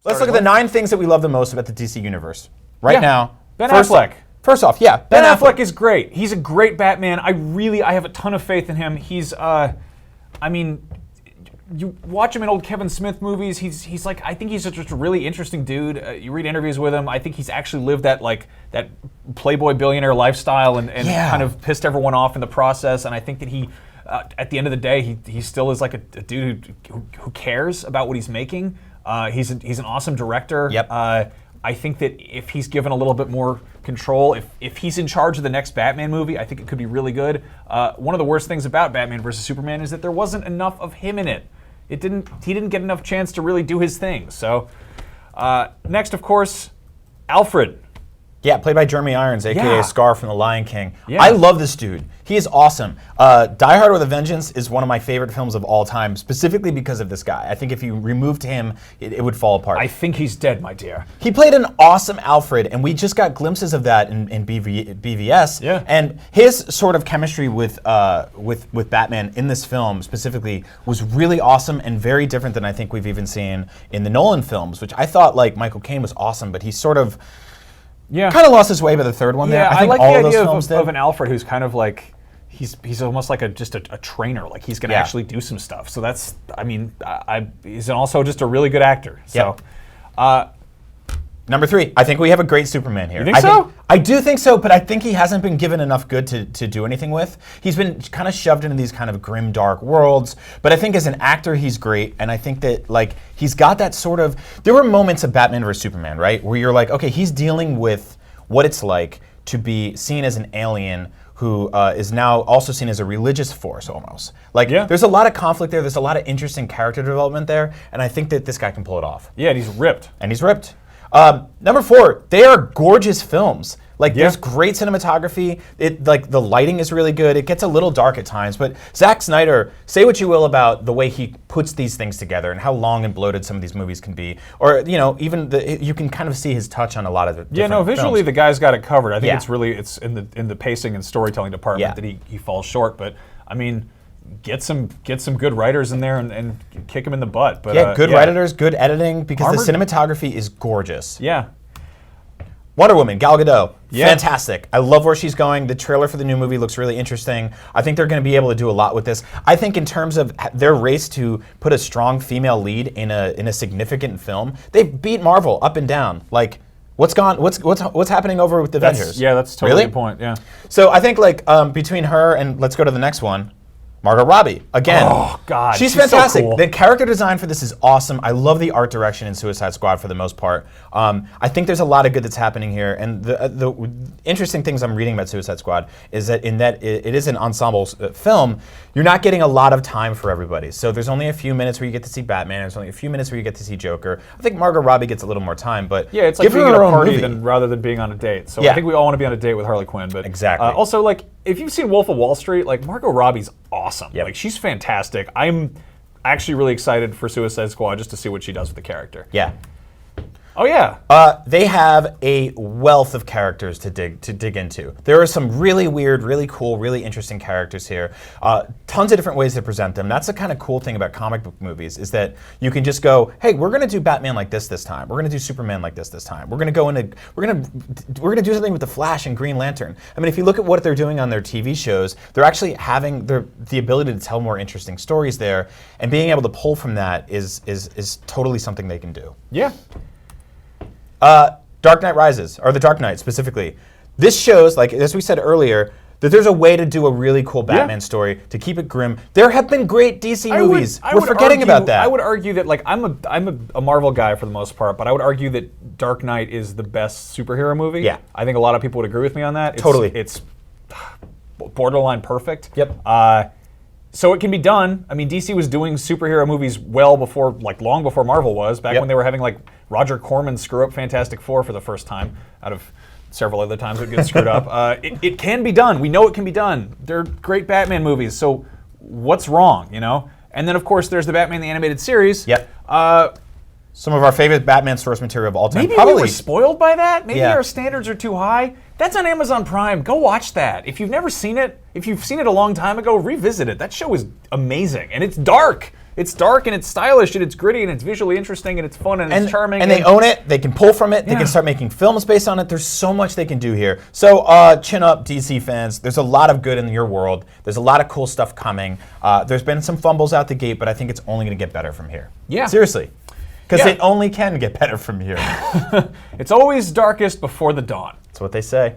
Let's look at the 9 things that we love the most about the DC universe right now. Ben Affleck. First off, Ben Affleck is great. He's a great Batman. I have a ton of faith in him. He's, I mean, you watch him in old Kevin Smith movies. He's like, I think he's just a really interesting dude. You read interviews with him. I think he's actually lived that Playboy billionaire lifestyle and kind of pissed everyone off in the process. And I think that he, at the end of the day, he still is like a dude who cares about what he's making. He's an awesome director. Yep. I think that if he's given a little bit more control, if he's in charge of the next Batman movie, I think it could be really good. One of the worst things about Batman vs. Superman is that there wasn't enough of him in it. He didn't get enough chance to really do his thing. So, next, of course, Alfred. Yeah, played by Jeremy Irons, a.k.a. Scar from The Lion King. Yeah. I love this dude. He is awesome. Die Hard with a Vengeance is one of my favorite films of all time, specifically because of this guy. I think if you removed him, it would fall apart. I think he's dead, my dear. He played an awesome Alfred, and we just got glimpses of that in BVS. Yeah. And his sort of chemistry with Batman in this film specifically was really awesome and very different than I think we've even seen in the Nolan films, which I thought like Michael Caine was awesome, but he sort of kind of lost his way by the third one there. I think like all the of those idea films of an Alfred who's kind of like, he's almost like just a trainer. Like he's going to actually do some stuff. So that's, I mean, he's also just a really good actor. So, Number 3, I think we have a great Superman here. You think so? I do think so, but I think he hasn't been given enough good to do anything with. He's been kind of shoved into these kind of grim, dark worlds, but I think as an actor, he's great, and I think that like he's got that sort of, there were moments of Batman vs. Superman, right, where you're like, okay, he's dealing with what it's like to be seen as an alien who is now also seen as a religious force almost. Like, there's a lot of conflict there, there's a lot of interesting character development there, and I think that this guy can pull it off. Yeah, and he's ripped. Number 4, they are gorgeous films. Like there's great cinematography. Like the lighting is really good. It gets a little dark at times, but Zack Snyder, say what you will about the way he puts these things together and how long and bloated some of these movies can be, or even you can kind of see his touch on a lot of the visually films. the guy's got it covered. I think it's in the pacing and storytelling department that he falls short. But I mean, get some good writers in there and kick them in the butt. But good writers, good editing, because the cinematography is gorgeous. Yeah. Wonder Woman, Gal Gadot, fantastic. I love where she's going. The trailer for the new movie looks really interesting. I think they're going to be able to do a lot with this. I think in terms of their race to put a strong female lead in a significant film, they beat Marvel up and down. Like, what's happening over with the Avengers? That's totally the point. Yeah. So I think like between her and let's go to the next one. Margot Robbie, again. Oh, God. She's fantastic. So cool. The character design for this is awesome. I love the art direction in Suicide Squad for the most part. I think there's a lot of good that's happening here. And the interesting things I'm reading about Suicide Squad is that it is an ensemble film, you're not getting a lot of time for everybody. So there's only a few minutes where you get to see Batman. There's only a few minutes where you get to see Joker. I think Margot Robbie gets a little more time, but yeah, it's like being at a party rather than being on a date. So I think we all want to be on a date with Harley Quinn. But exactly. Also, like, if you've seen Wolf of Wall Street, like Margot Robbie's awesome. Yep. Like she's fantastic. I'm actually really excited for Suicide Squad just to see what she does with the character. Yeah. Oh yeah. They have a wealth of characters to dig into. There are some really weird, really cool, really interesting characters here. Tons of different ways to present them. That's the kind of cool thing about comic book movies is that you can just go, hey, we're going to do Batman like this time. We're going to do Superman like this time. We're going to do something with the Flash and Green Lantern. I mean, if you look at what they're doing on their TV shows, they're actually having the ability to tell more interesting stories there, and being able to pull from that is totally something they can do. Yeah. Dark Knight Rises, or The Dark Knight specifically. This shows, like as we said earlier, that there's a way to do a really cool Batman story, to keep it grim. There have been great DC movies. We're forgetting about that. I would argue that, like, I'm a Marvel guy for the most part, but I would argue that Dark Knight is the best superhero movie. Yeah. I think a lot of people would agree with me on that. It's borderline perfect. Yep. So it can be done. I mean, DC was doing superhero movies well before, like long before Marvel was, back when they were having like Roger Corman screw up Fantastic Four for the first time, out of several other times it gets screwed up. It can be done. We know it can be done. They're great Batman movies, so what's wrong, you know? And then, of course, there's the Batman the Animated Series. Yep. Some of our favorite Batman source material of all time. Maybe we were spoiled by that. Maybe our standards are too high. That's on Amazon Prime. Go watch that. If you've never seen it, if you've seen it a long time ago, revisit it. That show is amazing, and it's dark. It's dark and it's stylish and it's gritty and it's visually interesting and it's fun and it's charming. And they own it. They can pull from it. They can start making films based on it. There's so much they can do here. So chin up, DC fans. There's a lot of good in your world. There's a lot of cool stuff coming. There's been some fumbles out the gate, but I think it's only going to get better from here. Yeah. Seriously. Because it only can get better from here. It's always darkest before the dawn. That's what they say.